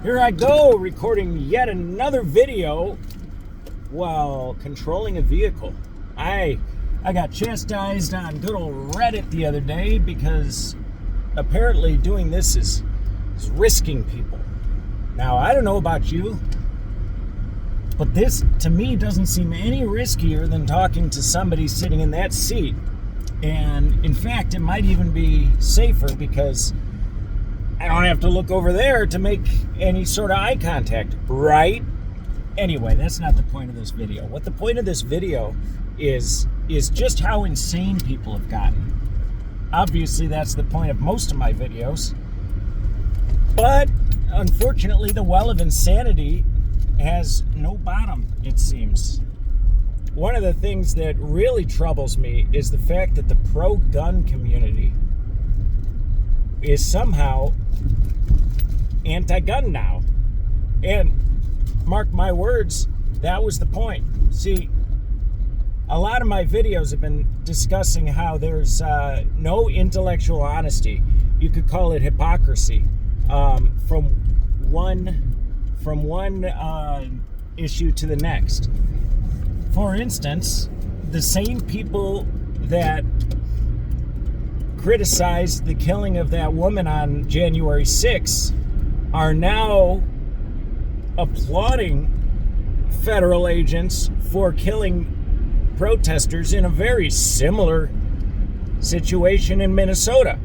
Here I go, recording yet another video while controlling a vehicle. I got chastised on good old Reddit the other day because apparently doing this is risking people. Now, I don't know about you, but this to me doesn't seem any riskier than talking to somebody sitting in that seat. And in fact, it might even be safer because I don't have to look over there to make any sort of eye contact, right? Anyway, that's not the point of this video. What the point of this video is just how insane people have gotten. Obviously, that's the point of most of my videos. But unfortunately, the well of insanity has no bottom, it seems. One of the things that really troubles me is the fact that the pro-gun community is somehow anti-gun now. And mark my words, that was the point. See, a lot of my videos have been discussing how there's no intellectual honesty. You could call it hypocrisy from one issue to the next. For instance, the same people that criticized the killing of that woman on January 6th are now applauding federal agents for killing protesters in a very similar situation in Minnesota.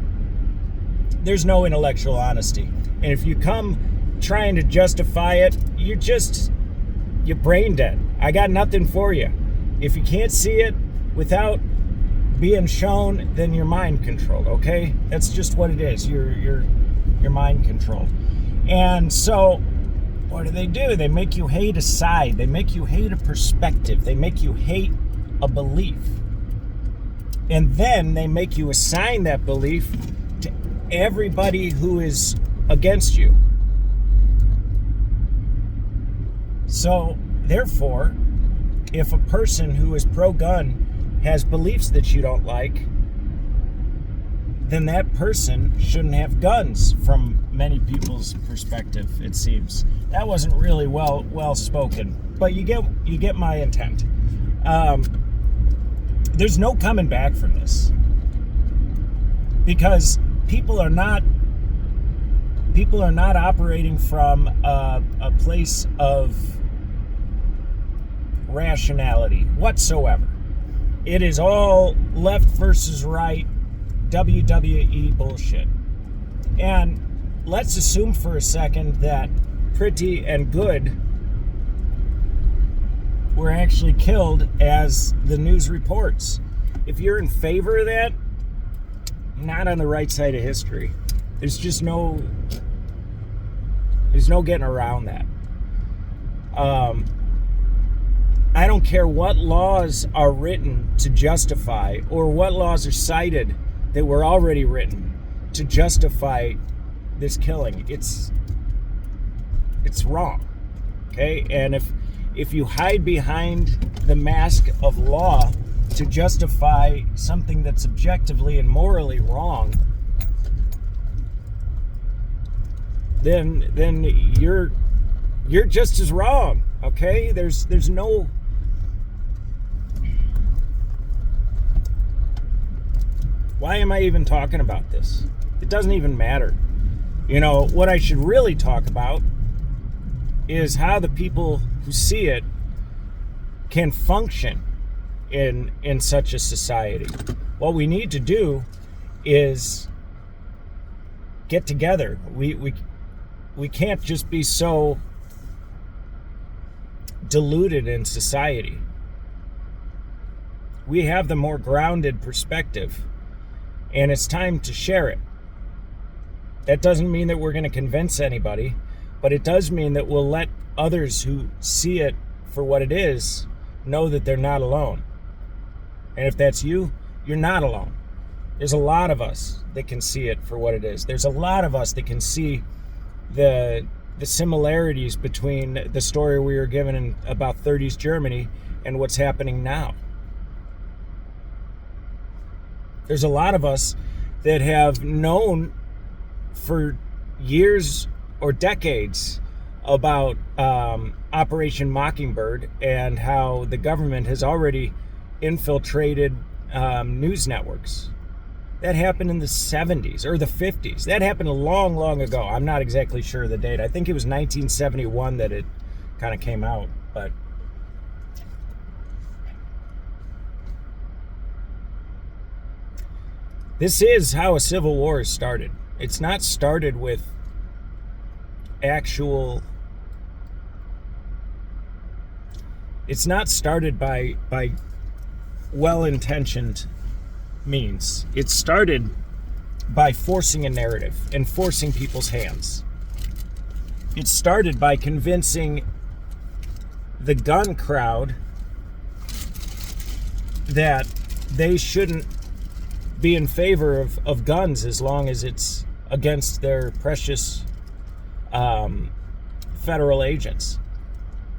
There's no intellectual honesty. And if you come trying to justify it, you're brain dead. I got nothing for you. If you can't see it without being shown, then you're mind controlled, okay? That's just what it is. You're mind controlled. And so what do? They make you hate a side. They make you hate a perspective. They make you hate a belief. And then they make you assign that belief to everybody who is against you. So, therefore, if a person who is pro-gun has beliefs that you don't like, then that person shouldn't have guns from many people's perspective, it seems. That wasn't really well spoken, but you get my intent. There's no coming back from this because people are not operating from a place of rationality whatsoever. It is all left versus right WWE bullshit. And let's assume for a second that Pretty and Good were actually killed as the news reports. If you're in favor of that, you're not on the right side of history. There's no getting around that. I don't care what laws are written to justify or what laws are cited that were already written to justify this killing. It's wrong. Okay? And if you hide behind the mask of law to justify something that's objectively and morally wrong, then you're just as wrong. Okay? There's no. Why am I even talking about this? It doesn't even matter. You know, what I should really talk about is how the people who see it can function in such a society. What we need to do is get together. We can't just be so deluded in society. We have the more grounded perspective, and it's time to share it. That doesn't mean that we're going to convince anybody, but it does mean that we'll let others who see it for what it is know that they're not alone. And if that's you, you're not alone. There's a lot of us that can see it for what it is. There's a lot of us that can see the similarities between the story we were given in about 30s Germany and what's happening now. There's a lot of us that have known for years or decades about Operation Mockingbird and how the government has already infiltrated news networks. That happened in the 70s or the 50s. That happened a long, long ago. I'm not exactly sure of the date. I think it was 1971 that it kind of came out. But this is how a civil war is started. It's not started with actual... It's not started by well-intentioned means. It started by forcing a narrative and forcing people's hands. It started by convincing the gun crowd that they shouldn't be in favor of guns as long as it's against their precious federal agents.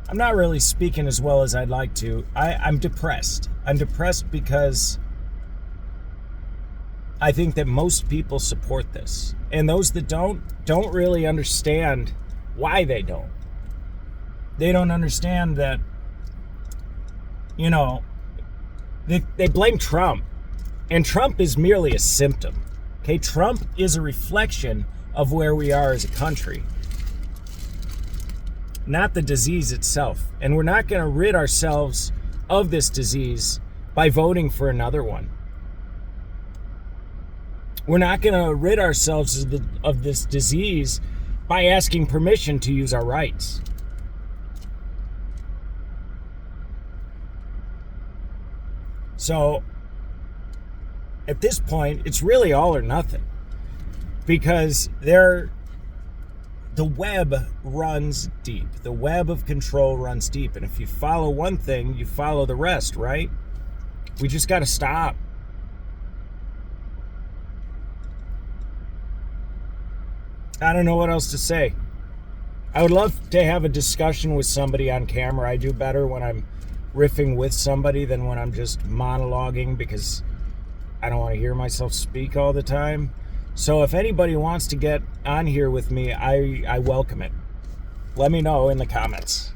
I'm not really speaking as well as I'd like to. I'm depressed. I'm depressed because I think that most people support this. And those that don't really understand why they don't. They don't understand that, you know, they blame Trump. And Trump is merely a symptom. Okay, Trump is a reflection of where we are as a country, not the disease itself. And we're not going to rid ourselves of this disease by voting for another one. We're not going to rid ourselves of this disease by asking permission to use our rights. So, at this point, it's really all or nothing. Because the web runs deep. The web of control runs deep. And if you follow one thing, you follow the rest, right? We just got to stop. I don't know what else to say. I would love to have a discussion with somebody on camera. I do better when I'm riffing with somebody than when I'm just monologuing, because I don't want to hear myself speak all the time. So if anybody wants to get on here with me, I welcome it. Let me know in the comments.